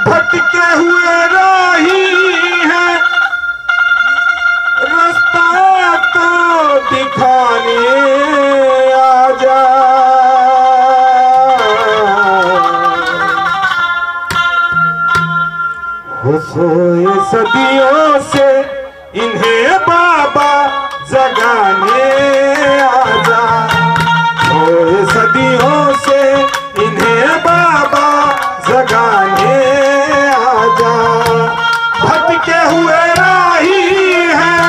भटके हुए राही हैं, रास्ता तो दिखाने आजा। हो सोए सदियों से इन्हें बाबा जगाने आजा। सोए सदियों से इन्हें बाबा जगाने आजा। भटके हुए राही हैं,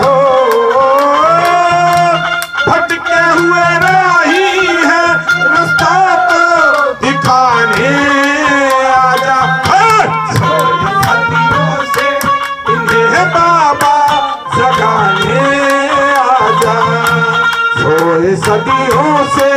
हो भटके हुए राही हैं, रास्ता तो दिखाने आजा। सोए सदियों से इन्हें बाबा जगाने आजा। सोए सदियों से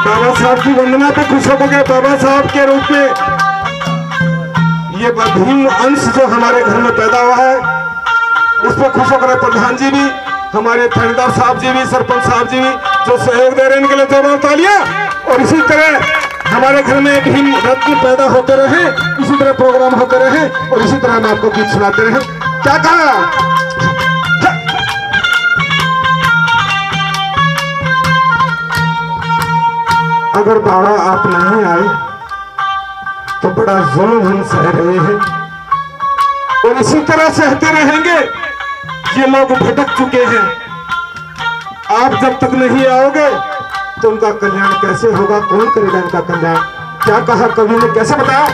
बाबा साहब की वंदना पे खुश हो गए। बाबा साहब के रूप में ये भीम अंश जो हमारे घर में पैदा हुआ है उस पर खुश होकर प्रधान जी भी, हमारे थानेदार साहब जी भी, सरपंच साहब जी भी जो सहयोग दे रहे हैं, इनके लिए जोरदार तालियां। और इसी तरह हमारे घर में भीम रत्न पैदा होते रहे, इसी तरह प्रोग्राम होते रहे और इसी तरह हम आपको गीत सुनाते रहे। क्या कहा? अगर बाबा आप नहीं आए तो बड़ा जुल्म हम सह रहे हैं और इसी तरह सहते रहेंगे। ये लोग भटक चुके हैं, आप जब तक नहीं आओगे तो उनका कल्याण कैसे होगा? कौन करेगा इनका कल्याण? क्या कहा कवि ने, कैसे बताया?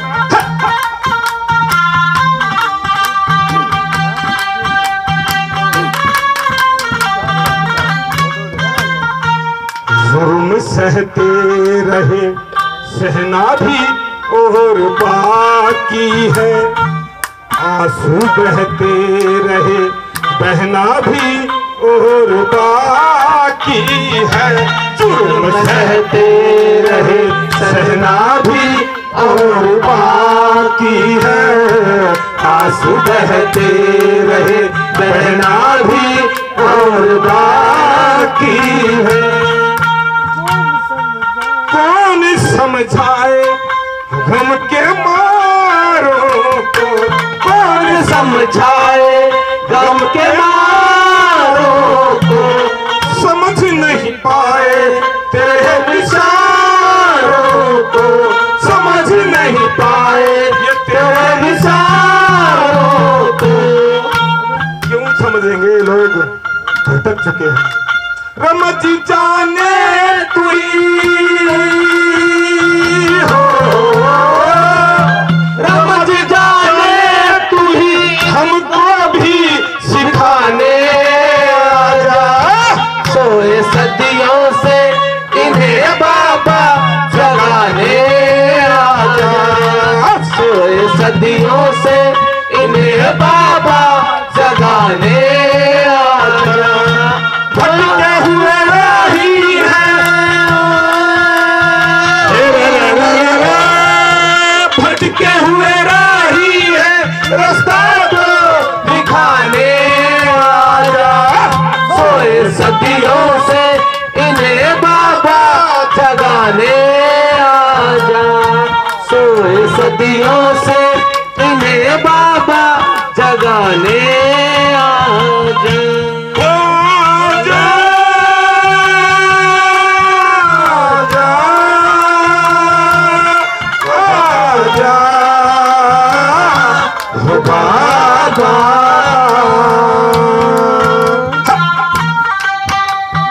जुर्म सहते रहे सहना भी और बाकी है, आंसू बहते रहे बहना भी और बाकी है। जुर्म सहते रहे सहना भी और बाकी है, आंसू बहते रहे बहना भी और बाकी है। कौन समझाए गम के मारों को, कौन समझाए गम के मारों को, समझ नहीं पाए तेरे विचारों को, समझ नहीं पाए ये तेरे विचारों को। क्यों समझेंगे? लोग भटक चुके हैं। रमज जाने तू हो, रमज जाने तू ही हमको भी सिखाने आजा। सोए सदियों से इन्हें बाबा जगाने आजा। सोए सदियों से इन्हें बाबा जगाने आजा। भटके हुए राही हैं, भटके हुए राही हैं, रास्ता तो दिखाने आजा। सोए सदियों से इन्हें बाबा जगाने आजा। सोए सदियों से इन्हें बाबा जगाने आजा।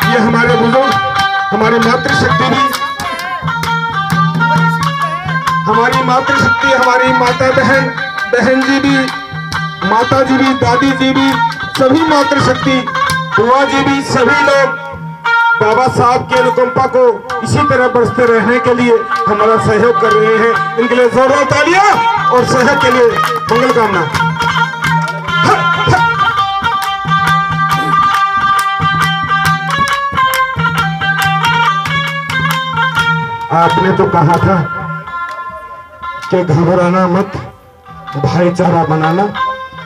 ये हमारे बुजुर्ग, हमारी मातृशक्ति भी, हमारी मातृशक्ति, हमारी माता बहन, बहन जी भी, माता जी भी, दादी जी भी, सभी मातृशक्ति, बुआ जी भी, सभी लोग बाबा साहब की अनुकंपा को इसी तरह बरसते रहने के लिए हमारा सहयोग कर रहे हैं। इनके लिए जोरदार तालियां और सहयोग के लिए मंगल कामना। आपने तो कहा था कि घबराना मत, भाईचारा बनाना।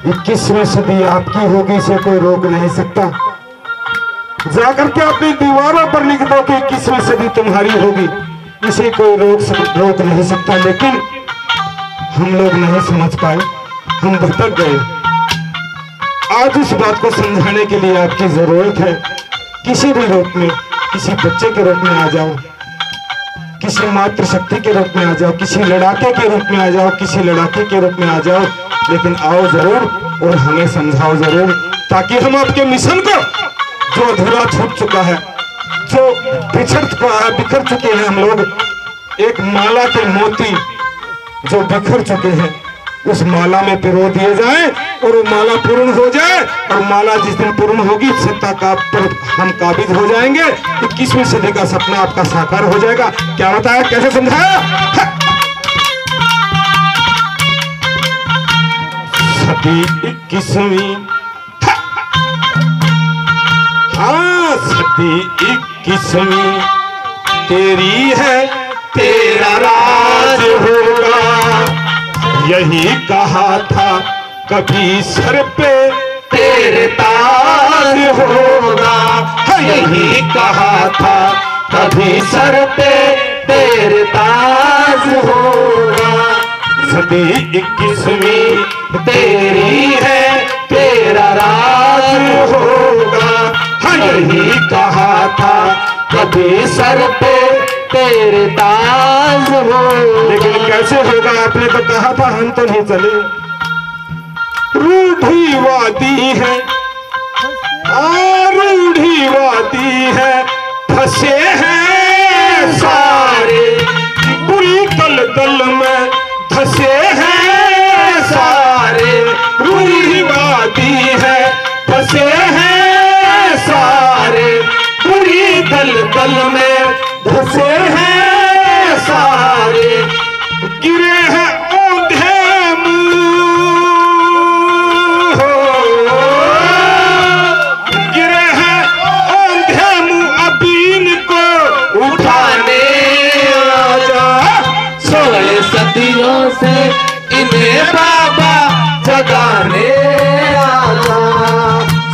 21वीं सदी आपकी होगी, इसे कोई रोक नहीं सकता। जाकर के अपनी दीवारों पर लिख दो कि 21वीं सदी तुम्हारी होगी, इसे कोई रोक नहीं सकता। लेकिन हम लोग नहीं समझ पाए, हम भटक गए। आज उस बात को समझाने के लिए आपकी जरूरत है। किसी भी रूप में, किसी बच्चे के रूप में आ जाओ, किसी मातृशक्ति के रूप में आ जाओ, किसी लड़ाके के रूप में आ जाओ, किसी लड़ाके के रूप में आ जाओ, लेकिन आओ जरूर और हमें समझाओ जरूर, ताकि हम आपके मिशन को, जो अधूरा छूट चुका है, जो बिछड़ चुका है, बिखर चुके हैं हम लोग, एक माला के मोती जो बिखर चुके हैं, उस माला में पिरो दिए जाएं और वो माला पूर्ण हो जाए। और माला जिस दिन पूर्ण होगी, सत्ता का पर हम काबिज हो जाएंगे। 21वीं सदी का सपना आपका साकार हो जाएगा। क्या बताया, कैसे समझाया? सदी 21वीं, हाँ सदी 21वीं तेरी है, तेरा राज होगा। यही कहा था कभी सर पे तेरे ताज होगा। यही कहा था कभी सर पे तेरे ताज होगा। सदी 21वीं तेरी है, तेरा राज होगा। यही कहा था कभी सर पे तेरे ताज हो। लेकिन कैसे होगा, आपने तो कहा था, हम तो नहीं चले। रूढ़िवादी है, रूढ़िवादी है, फंसे हैं सारे, बुरी दलदल में धसे हैं सारे। रूढ़िवादी है, फंसे हैं सारे, बुरी दलदल में धसे हैं सारे। गिरे हैं औंधे मुंह, गिरे हैं औंधे मुंह, अबीन को उठाने आजा। सोए सदियों से इन्हें बाबा जगाने आजा।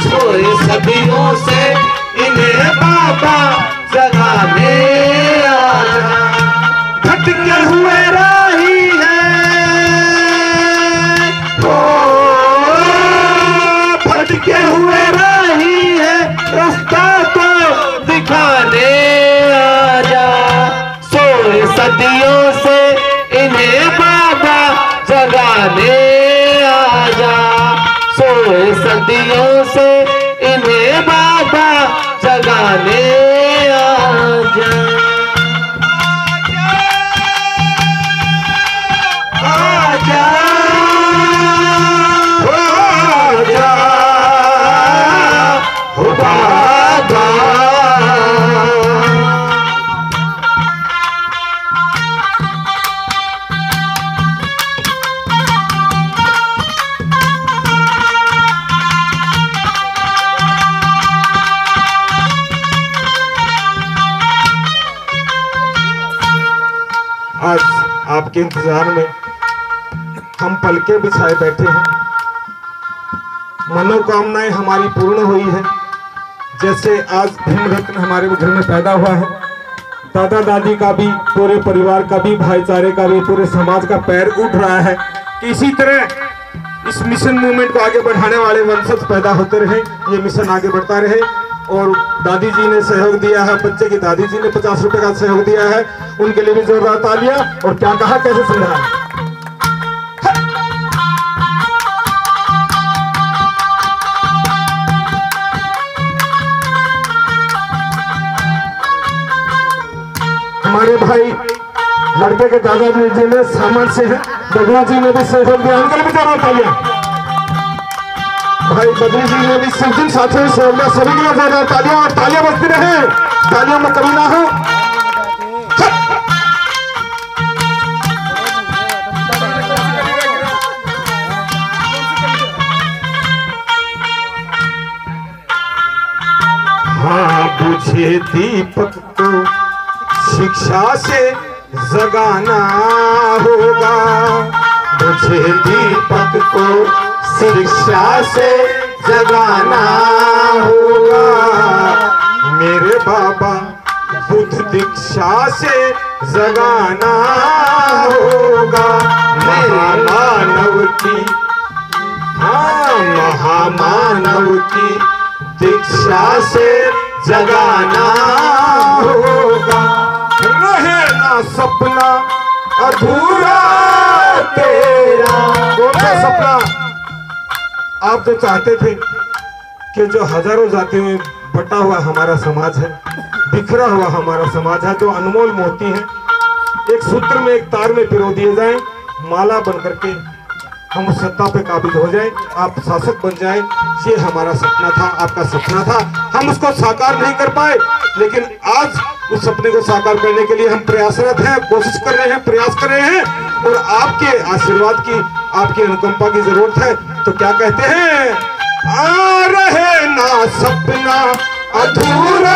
सोए सदियों से इन्हें बाबा जगाने आजा। भटके हुए राही हैं, भटके हुए राही हैं, रास्ता तो दिखाने आजा। सोए सदियों से इन्हें बाबा जगाने आजा। सोए सदियों से इन्हें बाबा जगाने आजा। आजा, आजा, हो बाबा। आज आपके इंतजार में हम पलके बिछाए बैठे हैं। मनोकामनाएं हमारी पूर्ण हुई है। जैसे आज भीम रत्न हमारे घर में पैदा हुआ है, दादा दादी का भी, पूरे परिवार का भी, भाईचारे का भी, पूरे समाज का पैर उठ रहा है कि इसी तरह इस मिशन मूवमेंट को आगे बढ़ाने वाले वंशज पैदा होते रहे, ये मिशन आगे बढ़ता रहे। और दादी जी ने सहयोग दिया है, बच्चे की दादी जी ने 50 रुपए का सहयोग दिया है, उनके लिए भी जोरदार तालियां। और क्या कहा, कैसे समझाया? हमारे भाई लड़के के दादाजी जी ने सामान से बबलू जी ने भी सहयोग दिया, उनके लिए भी जोरदार तालियां। भाई बबलू जी ने भी सब दिन साथियों से सहयोग दिया, सभी के लिए जोरदार तालियां, और तालियां बजती रहे, तालियों में कमी ना हो। हाँ बुझे दीपक को शिक्षा से जगाना होगा, बुझे दीपक को शिक्षा से जगाना होगा, मेरे बाबा बुद्ध दीक्षा से जगाना होगा, महामानव की, हाँ महामानव की दीक्षा से जगाना होगा, रहे ना सपना अधूरा तेरा। कौन सा सपना आप तो चाहते थे कि जो हजारों जातियों में बटा हुआ हमारा समाज है, बिखरा हुआ हमारा समाज है, जो अनमोल मोती है, एक सूत्र में एक तार में पिरो दिए जाएं, माला बन करके हम उस सत्ता पे काबिज हो जाएं, आप शासक बन जाएं। ये हमारा सपना था, आपका सपना था, हम उसको साकार नहीं कर पाए, लेकिन आज उस सपने को साकार करने के लिए हम प्रयासरत हैं, कोशिश कर रहे हैं, प्रयास कर रहे हैं, और आपके आशीर्वाद की, आपकी अनुकंपा की जरूरत है। तो क्या कहते हैं, आ रहे ना सपना अधूरा